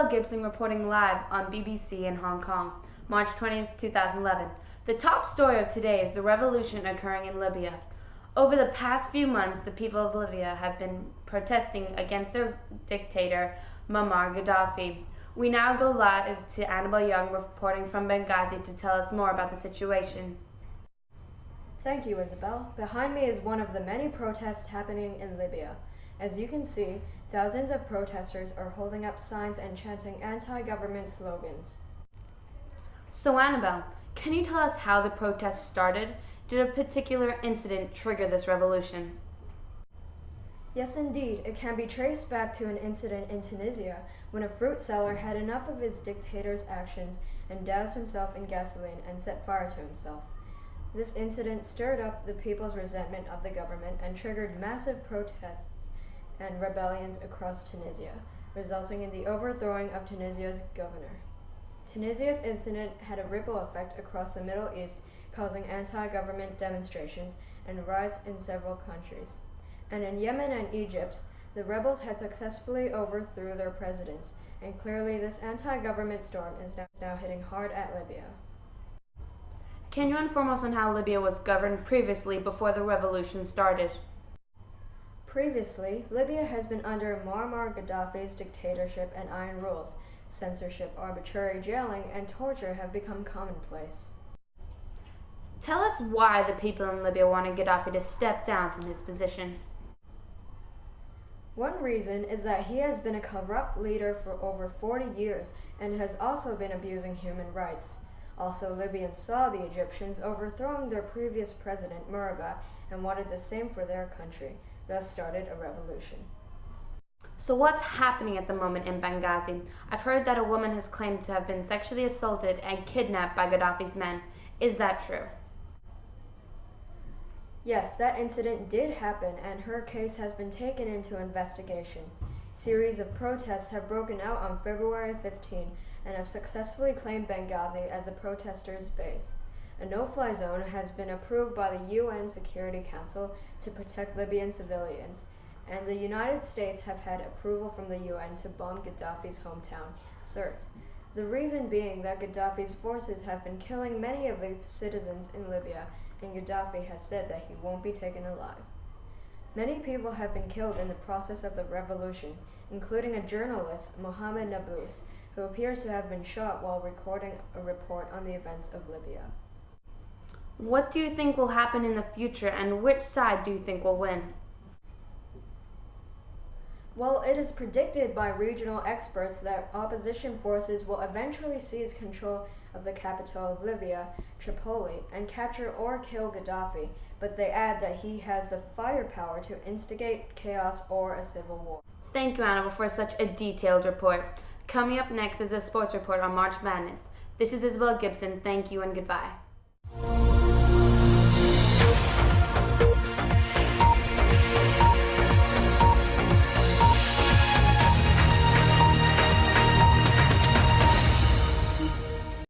Isabelle Gibson reporting live on BBC in Hong Kong, March 20th, 2011. The top story of today is the revolution occurring in Libya. Over the past few months, the people of Libya have been protesting against their dictator, Muammar Gaddafi. We now go live to Anabel reporting from Benghazi to tell us more about the situation. Thank you, Isabelle. Behind me is one of the many protests happening in Libya. As you can see, thousands of protesters are holding up signs and chanting anti-government slogans. So Anabel, can you tell us how the protests started? Did a particular incident trigger this revolution? Yes, indeed. It can be traced back to an incident in Tunisia when a fruit seller had enough of his dictator's actions and doused himself in gasoline and set fire to himself. This incident stirred up the people's resentment of the government and triggered massive protests and rebellions across Tunisia, resulting in the overthrowing of Tunisia's governor. Tunisia's incident had a ripple effect across the Middle East, causing anti-government demonstrations and riots in several countries. And in Yemen and Egypt, the rebels had successfully overthrew their presidents, and clearly this anti-government storm is now hitting hard at Libya. Can you inform us on how Libya was governed previously before the revolution started? Previously, Libya has been under Muammar Gaddafi's dictatorship and iron rules. Censorship, arbitrary jailing, and torture have become commonplace. Tell us why the people in Libya wanted Gaddafi to step down from his position. One reason is that he has been a corrupt leader for over 40 years and has also been abusing human rights. Also, Libyans saw the Egyptians overthrowing their previous president, Murabba, and wanted the same for their country, thus started a revolution. So what's happening at the moment in Benghazi? I've heard that a woman has claimed to have been sexually assaulted and kidnapped by Gaddafi's men. Is that true? Yes, that incident did happen, and her case has been taken into investigation. Series of protests have broken out on February 15 and have successfully claimed Benghazi as the protesters' base. A no-fly zone has been approved by the UN Security Council to protect Libyan civilians, and the United States have had approval from the UN to bomb Gaddafi's hometown, Sirte. The reason being that Gaddafi's forces have been killing many of the citizens in Libya, and Gaddafi has said that he won't be taken alive. Many people have been killed in the process of the revolution, including a journalist, Mohammed Nabous, who appears to have been shot while recording a report on the events of Libya. What do you think will happen in the future, and which side do you think will win? Well, it is predicted by regional experts that opposition forces will eventually seize control of the capital of Libya, Tripoli, and capture or kill Gaddafi, but they add that he has the firepower to instigate chaos or a civil war. Thank you, Anabel, for such a detailed report. Coming up next is a sports report on March Madness. This is Isabelle Gibson. Thank you and goodbye.